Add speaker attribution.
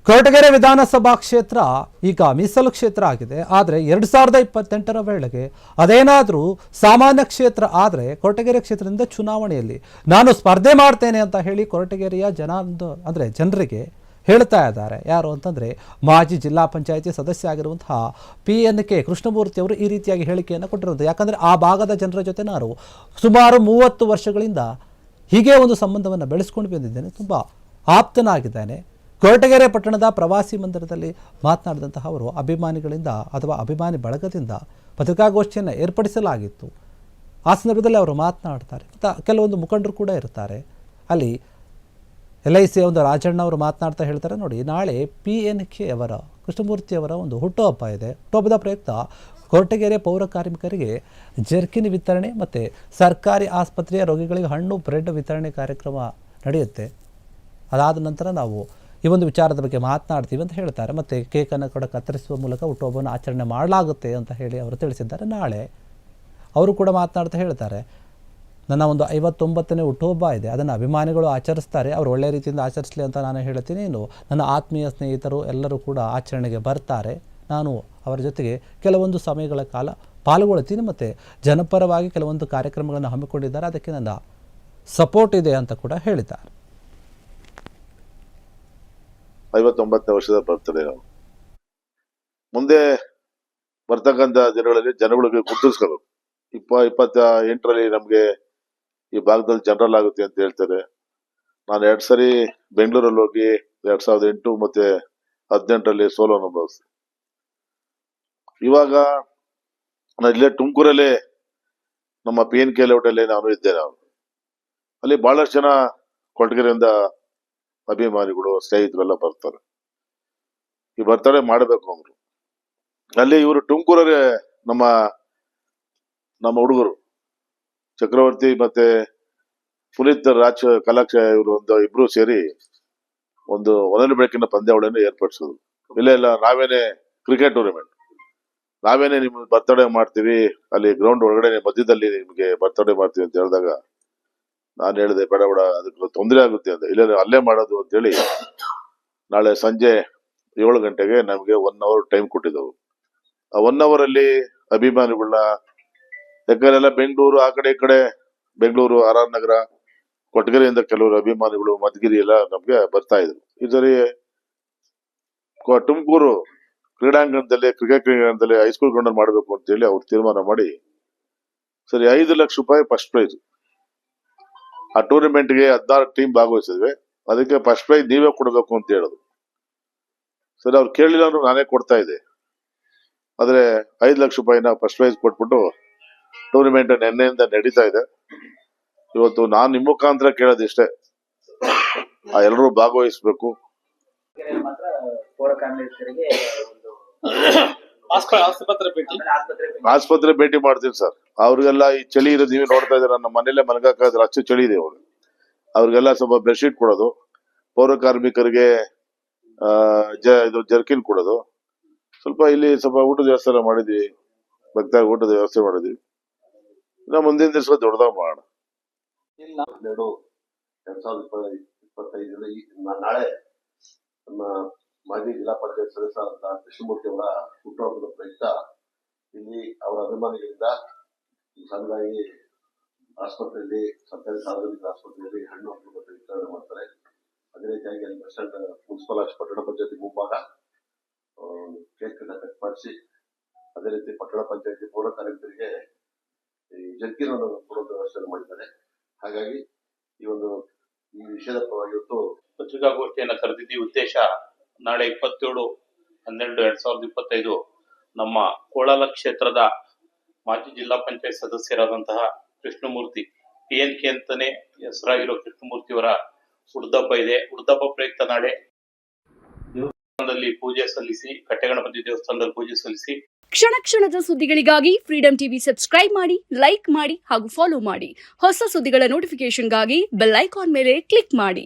Speaker 1: ಕೊರಟಗೆರೆ ವಿಧಾನಸಭಾ ಕ್ಷೇತ್ರ ಈಗ ಮೀಸಲು ಕ್ಷೇತ್ರ ಆಗಿದೆ. ಆದರೆ 2028ರ ವೇಳೆಗೆ ಅದೇನಾದರೂ ಸಾಮಾನ್ಯ ಕ್ಷೇತ್ರ ಆದರೆ ಕೊರಟಗೆರೆ ಕ್ಷೇತ್ರದಿಂದ ಚುನಾವಣೆಯಲ್ಲಿ ನಾನು ಸ್ಪರ್ಧೆ ಮಾಡ್ತೇನೆ ಅಂತ ಹೇಳಿ ಕೊರಟಗೆರೆಯ ಜನರಿಗೆ ಹೇಳ್ತಾ ಇದ್ದಾರೆ. ಯಾರು ಅಂತಂದರೆ ಮಾಜಿ ಜಿಲ್ಲಾ ಪಂಚಾಯಿತಿ ಸದಸ್ಯ ಆಗಿರುವಂತಹ PNK ಕೃಷ್ಣಮೂರ್ತಿ ಅವರು ಈ ರೀತಿಯಾಗಿ ಹೇಳಿಕೆಯನ್ನು ಕೊಟ್ಟಿರುವುದು. ಯಾಕಂದರೆ ಆ ಭಾಗದ ಜನರ ಜೊತೆ ನಾನು ಸುಮಾರು 30 ವರ್ಷಗಳಿಂದ ಹೀಗೆ ಒಂದು ಸಂಬಂಧವನ್ನು ಬೆಳೆಸ್ಕೊಂಡು ಬಂದಿದ್ದೇನೆ, ತುಂಬ ಆಪ್ತನಾಗಿದ್ದೇನೆ. ಕೊರಟಗೆರೆ ಪಟ್ಟಣದ ಪ್ರವಾಸಿ ಮಂದಿರದಲ್ಲಿ ಮಾತನಾಡಿದಂತಹ ಅವರು ಅಭಿಮಾನಿಗಳಿಂದ ಅಥವಾ ಅಭಿಮಾನಿ ಬಳಗದಿಂದ ಪತ್ರಿಕಾಗೋಷ್ಠಿಯನ್ನು ಏರ್ಪಡಿಸಲಾಗಿತ್ತು. ಆ ಸಂದರ್ಭದಲ್ಲಿ ಅವರು ಮಾತನಾಡ್ತಾರೆ. ಮತ್ತು ಕೆಲವೊಂದು ಮುಖಂಡರು ಕೂಡ ಇರ್ತಾರೆ. ಅಲ್ಲಿ LIC ಒಂದು ರಾಜಣ್ಣ ಅವರು ಮಾತನಾಡ್ತಾ ಹೇಳ್ತಾರೆ, ನೋಡಿ ನಾಳೆ PNK ಅವರ ಕೃಷ್ಣಮೂರ್ತಿಯವರ ಒಂದು ಹುಟ್ಟುಹಬ್ಬ ಇದೆ. ಹುಟ್ಟುಹಬ್ಬದ ಪ್ರಯುಕ್ತ ಕೊರಟಗೆರೆ ಪೌರ ಕಾರ್ಮಿಕರಿಗೆ ಜರ್ಕಿನ್ ವಿತರಣೆ ಮತ್ತು ಸರ್ಕಾರಿ ಆಸ್ಪತ್ರೆಯ ರೋಗಿಗಳಿಗೆ ಹಣ್ಣು ಬ್ರೆಡ್ ವಿತರಣೆ ಕಾರ್ಯಕ್ರಮ ನಡೆಯುತ್ತೆ. ಅದಾದ ನಂತರ ನಾವು ಈ ಒಂದು ವಿಚಾರದ ಬಗ್ಗೆ ಮಾತನಾಡ್ತೀವಿ ಅಂತ ಹೇಳ್ತಾರೆ. ಮತ್ತು ಕೇಕನ್ನು ಕೂಡ ಕತ್ತರಿಸುವ ಮೂಲಕ ಹುಟ್ಟುಹಬ್ಬವನ್ನು ಆಚರಣೆ ಮಾಡಲಾಗುತ್ತೆ ಅಂತ ಹೇಳಿ ಅವರು ತಿಳಿಸಿದ್ದಾರೆ. ನಾಳೆ ಅವರು ಕೂಡ ಮಾತನಾಡ್ತಾ ಹೇಳ್ತಾರೆ, ನನ್ನ ಒಂದು 59ನೇ ಹುಟ್ಟುಹಬ್ಬ ಇದೆ, ಅದನ್ನು ಅಭಿಮಾನಿಗಳು ಆಚರಿಸ್ತಾರೆ, ಅವರು ಒಳ್ಳೆಯ ರೀತಿಯಿಂದ ಆಚರಿಸಲಿ ಅಂತ ನಾನು ಹೇಳ್ತೀನಿ. ಇನ್ನು ನನ್ನ ಆತ್ಮೀಯ ಸ್ನೇಹಿತರು ಎಲ್ಲರೂ ಕೂಡ ಆಚರಣೆಗೆ ಬರ್ತಾರೆ. ನಾನು ಅವರ ಜೊತೆಗೆ ಕೆಲವೊಂದು ಸಮಯಗಳ ಕಾಲ ಪಾಲ್ಗೊಳ್ತೀನಿ ಮತ್ತು ಜನಪರವಾಗಿ ಕೆಲವೊಂದು ಕಾರ್ಯಕ್ರಮಗಳನ್ನು ಹಮ್ಮಿಕೊಂಡಿದ್ದಾರೆ, ಅದಕ್ಕೆ ನನ್ನ ಸಪೋರ್ಟ್ ಇದೆ ಅಂತ ಕೂಡ ಹೇಳಿದ್ದಾರೆ.
Speaker 2: 59ನೇ ವರ್ಷದ ಬರ್ತಡೆ. ನಾವು ಮುಂದೆ ಬರ್ತಕ್ಕಂಥ ದಿನಗಳಲ್ಲಿ ಜನಗಳಿಗೆ ಗುರುತಿಸ್ಕೋಬೇಕು. 28ರಲ್ಲಿ ನಮಗೆ ಈ ಭಾಗದಲ್ಲಿ ಜನರಲ್ ಆಗುತ್ತೆ ಅಂತ ಹೇಳ್ತಾರೆ. ನಾನು 2 ಸರಿ ಬೆಂಗಳೂರಲ್ಲಿ ಹೋಗಿ 2008 ಮತ್ತೆ 18ರಲ್ಲಿ ಸೋಲು ಅನುಭವಿಸಿದೆ. ಇವಾಗ ನಾನು ಇಲ್ಲೇ ತುಮಕೂರಲ್ಲೇ ನಮ್ಮ PNK ಲೇಔಟಲ್ಲೇ ನಾನು ಇದ್ದೆ. ಅಲ್ಲಿ ಬಹಳಷ್ಟು ಜನ ಕೊರಟಗೆರೆಯಿಂದ ಅಭಿಮಾನಿಗಳು ಸ್ನೇಹಿತರೆಲ್ಲ ಬರ್ತಾರೆ. ಈ ಬರ್ತಡೇ ಮಾಡಬೇಕು ಅವರು. ಅಲ್ಲಿ ಇವರು ತುಮಕೂರಲ್ಲಿ ನಮ್ಮ ಹುಡುಗರು ಚಕ್ರವರ್ತಿ ಮತ್ತೆ ಪುನೀತ್ ಕಲಾಕ್ಷ ಇವರು ಇಬ್ರು ಸೇರಿ ಒಂದು ಒನಲು ಬೆಳಕಿನ ಪಂದ್ಯಾವಳಿಯನ್ನು ಏರ್ಪಡಿಸೋದು. ಇಲ್ಲ ನಾವೇನೆ ಕ್ರಿಕೆಟ್ ಟೂರ್ನಮೆಂಟ್, ನಾವೇನೆ ನಿಮ್ಗೆ ಬರ್ತಡೇ ಮಾಡ್ತೀವಿ, ಅಲ್ಲಿ ಗ್ರೌಂಡ್ ಒಳಗಡೆ ಮಧ್ಯದಲ್ಲಿ ನಿಮ್ಗೆ ಬರ್ತಡೇ ಮಾಡ್ತೀವಿ ಅಂತ ಹೇಳಿದಾಗ ನಾನು ಹೇಳಿದೆ, ಬೇಡ ಅದಕ್ಕೆ ತೊಂದರೆ ಆಗುತ್ತೆ ಅಂತ. ಇಲ್ಲ ಅಲ್ಲೇ ಮಾಡೋದು ಅಂತ ಹೇಳಿ ನಾಳೆ ಸಂಜೆ 7 ಗಂಟೆಗೆ ನಮಗೆ 1 ಅವರ್ ಟೈಮ್ ಕೊಟ್ಟಿದ್ದವು. ಆ 1 ಅವರ್ ಅಲ್ಲಿ ಅಭಿಮಾನಿಗಳನ್ನ, ಯಾಕಂದ್ರೆ ಬೆಂಗಳೂರು ಆ ಕಡೆ ಈ ಕಡೆ, ಬೆಂಗಳೂರು RR ನಗರ, ಕೊರಟಗೆರೆಯಿಂದ ಕೆಲವರು ಅಭಿಮಾನಿಗಳು ಮಧುಗಿರಿ ಎಲ್ಲ ನಮ್ಗೆ ಬರ್ತಾ ಇದ್ರು. ಈ ಸರಿ ತುಮಕೂರು ಕ್ರೀಡಾಂಗಣದಲ್ಲಿ, ಕ್ರಿಕೆಟ್ ಕ್ರೀಡಾಂಗಣದಲ್ಲಿ ಹೈಸ್ಕೂಲ್ ಗ್ರೌಂಡ್ ಅಲ್ಲಿ ಮಾಡ್ಬೇಕು ಅಂತ ಹೇಳಿ ಅವ್ರು ತೀರ್ಮಾನ ಮಾಡಿ, ಸರಿ 5 ಲಕ್ಷ ರೂಪಾಯಿ ಫಸ್ಟ್ ಪ್ರೈಸ್. ಆ ಟೂರ್ನಮೆಂಟ್ಗೆ 16 ಟೀಮ್ ಭಾಗವಹಿಸಿದ್ವಿ. ಅದಕ್ಕೆ ಫಸ್ಟ್ ಪ್ರೈಸ್ ನೀವೇ ಕೊಡಬೇಕು ಅಂತ ಹೇಳೋದು. ಸರಿ ಅವ್ರು ಕೇಳಿಲ್ಲ ಅಂದ್ರೂ ನಾನೇ ಕೊಡ್ತಾ ಇದ್ದೆ. ಆದ್ರೆ 5 ಲಕ್ಷ ರೂಪಾಯಿನ ಫಸ್ಟ್ ಪ್ರೈಸ್ ಕೊಟ್ಬಿಟ್ಟು ಟೂರ್ನಮೆಂಟ್ ನಿನ್ನೆಯಿಂದ ನಡೀತಾ ಇದೆ. ಇವತ್ತು ನಾನು ನಿಮ್ಮ ಮುಖಾಂತರ ಕೇಳೋದಿಷ್ಟೇ, ಎಲ್ಲರೂ ಭಾಗವಹಿಸ್ಬೇಕು. ಆಸ್ಪತ್ರೆ ಭೇಟಿ ಮಾಡ್ತೀನಿ ಸರ್. ಅವ್ರಿಗೆಲ್ಲ ಈ ಚಳಿ ಇರೋದು ನೀವೇ ನೋಡ್ತಾ ಇದ್ದೀರಾ, ನಮ್ಮ ಮನೇಲೆ ಮಲಗಾಕಾದ್ರೆ ಅಷ್ಟು ಚಳಿ ಇದೆ. ಅವ್ರಿಗೆಲ್ಲ ಸ್ವಲ್ಪ ಬೆಡ್ಶೀಟ್ ಕೊಡೋದು, ಪೌರ ಕಾರ್ಮಿಕರಿಗೆ ಇದು ಜರ್ಕಿನ್ ಕೊಡೋದು, ಸ್ವಲ್ಪ ಇಲ್ಲಿ ಸ್ವಲ್ಪ ಊಟದ ವ್ಯವಸ್ಥೆ ಮಾಡಿದ್ವಿ, ಭಕ್ತಾಗಿ ಊಟದ ವ್ಯವಸ್ಥೆ ಮಾಡಿದ್ವಿ. ಇನ್ನು ಮುಂದಿನ ದಿವಸ ದೊಡ್ಡದಾಗ ಮಾಡೋಣ.
Speaker 3: 2025 ನಾಳೆ ನಮ್ಮ ಮಾಜಿ ಜಿಲ್ಲಾ ಪಂಚಾಯತ್ ಸದಸ್ಯರಾದ ಕೃಷ್ಣಮೂರ್ತಿ ಅವರ ಹುಟ್ಟುಹಬ್ಬದ ಪ್ರಯುಕ್ತ ಇಲ್ಲಿ ಅವರ ಅಭಿಮಾನಿಗಳಿಂದ ಸಣ್ಣದಾಗಿ ಆಸ್ಪತ್ರೆಯಲ್ಲಿ, ಸರ್ಕಾರಿ ಸಾರ್ವಜನಿಕ ಆಸ್ಪತ್ರೆಯಲ್ಲಿ ಹಣ್ಣು ಹಣ್ಣು ವಿತರಣೆ ಮಾಡ್ತಾರೆ. ಅದೇ ರೀತಿಯಾಗಿ ಅಲ್ಲಿ ಬಸ್ ಸ್ಟ್ಯಾಂಡ್ ಮುನ್ಸಿಪಲ್ ಪಟ್ಟಣ ಪಂಚಾಯತಿ ಮುಂಭಾಗ ಕೇಕ್ ಅನ್ನ ಕಟ್ ಮಾಡಿಸಿ, ಅದೇ ರೀತಿ ಪಟ್ಟಣ ಪಂಚಾಯತಿ ಪೌರ ಕಾರ್ಮಿಕರಿಗೆ ಈ ಜರ್ಕಿನ್ ಅನ್ನು ಕೊಡೋ ವ್ಯವಸ್ಥೆ ಮಾಡಿದ್ದಾರೆ. ಹಾಗಾಗಿ ಈ ವಿಷಯದ ಪರವಾಗಿ ಇವತ್ತು
Speaker 4: ಪತ್ರಿಕಾಗೋಷ್ಠಿಯನ್ನು ಕರೆದಿದ್ದ ಉದ್ದೇಶ, ನಾಳೆ 27/12/2025 ನಮ್ಮ ಕೋಳಲ ಕ್ಷೇತ್ರದ ಮಾಜಿ ಜಿಲ್ಲಾ ಪಂಚಾಯತ್ ಸದಸ್ಯರಾದಂತಹ ಕೃಷ್ಣಮೂರ್ತಿ, PNK ಅಂತಾನೆ ಹೆಸರಾಗಿರೋ ಕೃಷ್ಣಮೂರ್ತಿಯವರ ಹುಟ್ಟುಹಬ್ಬ ಇದೆ. ಹುಟ್ಟುಹಬ್ಬ ಪ್ರಯುಕ್ತ ನಾಳೆ ದೇವಸ್ಥಾನದಲ್ಲಿ ಪೂಜೆ ಸಲ್ಲಿಸಿ, ಕಟ್ಟೆಗಣಪತಿ ದೇವಸ್ಥಾನದಲ್ಲಿ ಪೂಜೆ ಸಲ್ಲಿಸಿ.
Speaker 5: ಕ್ಷಣ ಕ್ಷಣದ ಸುದ್ದಿಗಳಿಗಾಗಿ ಫ್ರೀಡಂ ಟಿವಿ ಸಬ್ಸ್ಕ್ರೈಬ್ ಮಾಡಿ, ಲೈಕ್ ಮಾಡಿ ಹಾಗೂ ಫಾಲೋ ಮಾಡಿ. ಹೊಸ ಸುದ್ದಿಗಳ ನೋಟಿಫಿಕೇಶನ್ಗಾಗಿ ಬೆಲ್ ಐಕಾನ್ ಮೇಲೆ ಕ್ಲಿಕ್ ಮಾಡಿ.